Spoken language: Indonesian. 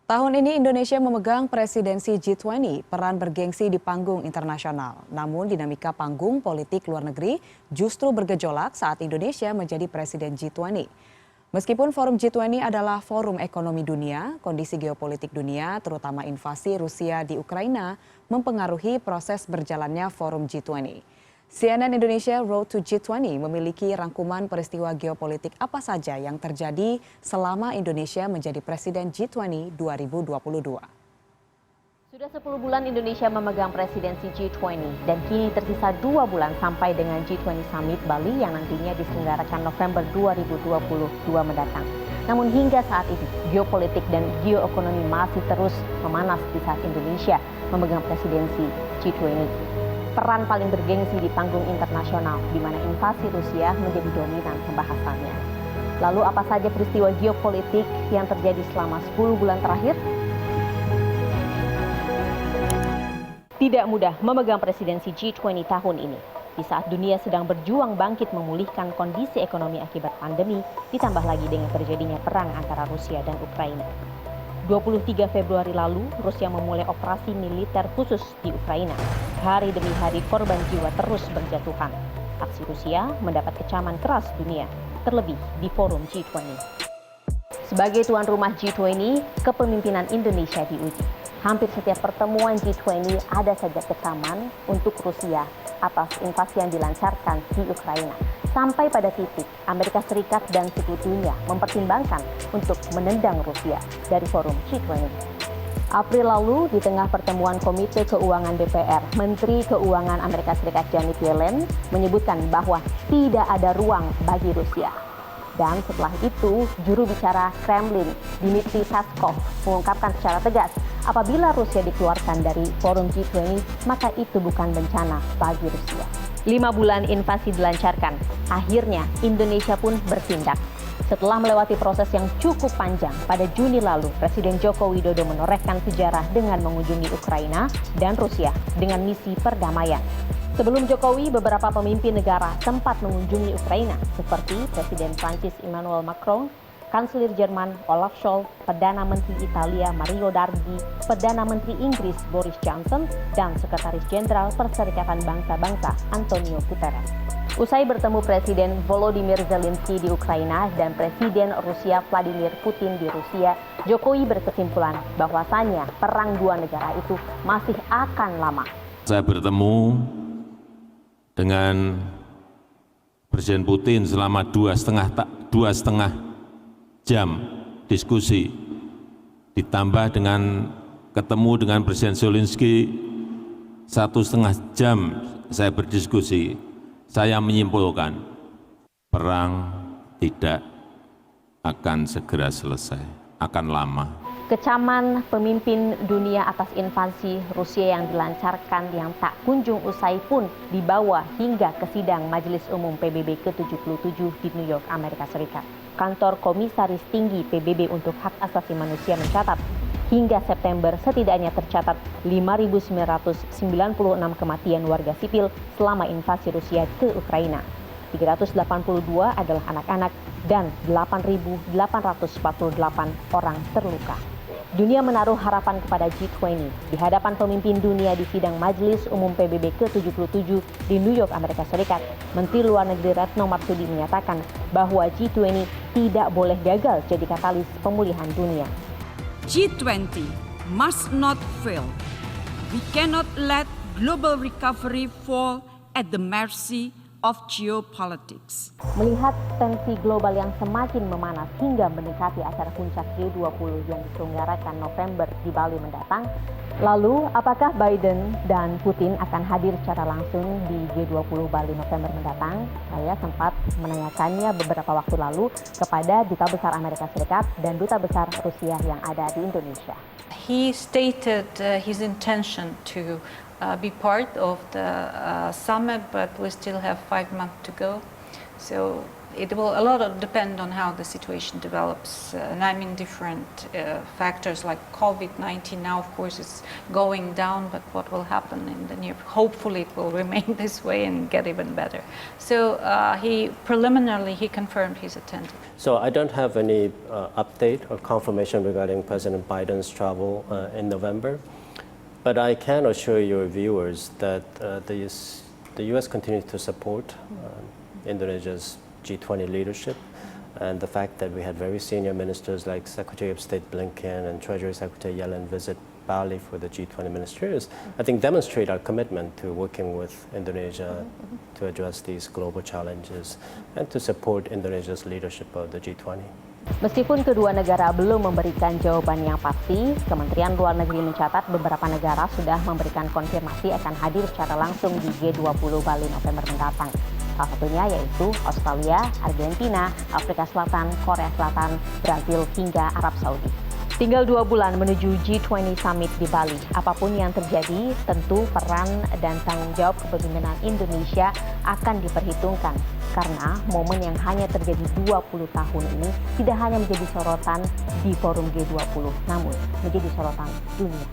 Tahun ini Indonesia memegang presidensi G20, peran bergengsi di panggung internasional. Namun dinamika panggung politik luar negeri justru bergejolak saat Indonesia menjadi presiden G20. Meskipun forum G20 adalah forum ekonomi dunia, kondisi geopolitik dunia, terutama invasi Rusia di Ukraina, mempengaruhi proses berjalannya forum G20. CNN Indonesia Road to G20 memiliki rangkuman peristiwa geopolitik apa saja yang terjadi selama Indonesia menjadi presiden G20 2022. Sudah 10 bulan Indonesia memegang presidensi G20 dan kini tersisa 2 bulan sampai dengan G20 Summit Bali yang nantinya diselenggarakan November 2022 mendatang. Namun hingga saat ini, geopolitik dan geoekonomi masih terus memanas di saat Indonesia memegang presidensi G20. Peran paling bergengsi di panggung internasional, di mana invasi Rusia menjadi dominan pembahasannya. Lalu apa saja peristiwa geopolitik yang terjadi selama 10 bulan terakhir? Tidak mudah memegang presidensi G20 tahun ini. Di saat dunia sedang berjuang bangkit memulihkan kondisi ekonomi akibat pandemi, ditambah lagi dengan terjadinya perang antara Rusia dan Ukraina. 23 Februari lalu, Rusia memulai operasi militer khusus di Ukraina. Hari demi hari korban jiwa terus berjatuhan. Aksi Rusia mendapat kecaman keras dunia, terlebih di forum G20. Sebagai tuan rumah G20, kepemimpinan Indonesia diuji. Hampir setiap pertemuan G20 ada saja kecaman untuk Rusia atas invasi yang dilancarkan di Ukraina. Sampai pada titik Amerika Serikat dan sekutunya mempertimbangkan untuk menendang Rusia dari forum G20. April lalu, di tengah pertemuan Komite Keuangan DPR, Menteri Keuangan Amerika Serikat Janet Yellen menyebutkan bahwa tidak ada ruang bagi Rusia. Dan setelah itu, juru bicara Kremlin, Dmitry Peskov, mengungkapkan secara tegas, apabila Rusia dikeluarkan dari forum G20, maka itu bukan bencana bagi Rusia. 5 bulan invasi dilancarkan, akhirnya Indonesia pun bertindak. Setelah melewati proses yang cukup panjang, pada Juni lalu, Presiden Joko Widodo menorehkan sejarah dengan mengunjungi Ukraina dan Rusia dengan misi perdamaian. Sebelum Jokowi, beberapa pemimpin negara sempat mengunjungi Ukraina, seperti Presiden Prancis Emmanuel Macron, Kanselir Jerman Olaf Scholz, Perdana Menteri Italia Mario Draghi, Perdana Menteri Inggris Boris Johnson, dan Sekretaris Jenderal Perserikatan Bangsa-Bangsa Antonio Guterres. Usai bertemu Presiden Volodymyr Zelensky di Ukraina dan Presiden Rusia Vladimir Putin di Rusia, Jokowi berkesimpulan bahwasannya perang dua negara itu masih akan lama. Saya bertemu dengan Presiden Putin selama dua setengah jam diskusi, ditambah dengan ketemu dengan Presiden Zelensky 1,5 jam saya berdiskusi. Saya menyimpulkan perang tidak akan segera selesai, akan lama. Kecaman pemimpin dunia atas invasi Rusia yang dilancarkan yang tak kunjung usai pun dibawa hingga ke sidang Majelis Umum PBB ke-77 di New York, Amerika Serikat. Kantor Komisaris Tinggi PBB untuk Hak Asasi Manusia mencatat, hingga September setidaknya tercatat 5.996 kematian warga sipil selama invasi Rusia ke Ukraina. 382 adalah anak-anak dan 8.848 orang terluka. Dunia menaruh harapan kepada G20 di hadapan pemimpin dunia di sidang Majelis Umum PBB ke-77 di New York, Amerika Serikat. Menteri Luar Negeri Retno Marsudi menyatakan bahwa G20 tidak boleh gagal jadi katalis pemulihan dunia. G20 must not fail. We cannot let global recovery fall at the mercy of geopolitics. Melihat tensi global yang semakin memanas hingga mendekati acara puncak G20 yang diselenggarakan November di Bali mendatang, lalu apakah Biden dan Putin akan hadir secara langsung di G20 Bali November mendatang? Saya sempat menanyakannya beberapa waktu lalu kepada Duta Besar Amerika Serikat dan Duta Besar Rusia yang ada di Indonesia. He stated his intention to be part of the summit, but we still have 5 months to go. So it will a lot depend on how the situation develops. And I mean different factors like COVID-19 now, of course, is going down, but what will happen in the near, hopefully it will remain this way and get even better. So he preliminarily confirmed his attendance. So I don't have any update or confirmation regarding President Biden's travel in November, but I can assure your viewers that the U.S. continues to support Indonesia's G20 leadership, and the fact that we had very senior ministers like Secretary of State Blinken and Treasury Secretary Yellen visit Bali for the G20 ministers, I think demonstrate our commitment to working with Indonesia to address these global challenges and to support Indonesia's leadership of the G20. Meskipun kedua negara belum memberikan jawaban yang pasti, Kementerian Luar Negeri mencatat beberapa negara sudah memberikan konfirmasi akan hadir secara langsung di G20 Bali November mendatang. Salah satunya yaitu Australia, Argentina, Afrika Selatan, Korea Selatan, Brazil, hingga Arab Saudi. Tinggal 2 bulan menuju G20 Summit di Bali. Apapun yang terjadi, tentu peran dan tanggung jawab kepemimpinan Indonesia akan diperhitungkan. Karena momen yang hanya terjadi 20 tahun ini tidak hanya menjadi sorotan di forum G20, namun menjadi sorotan dunia.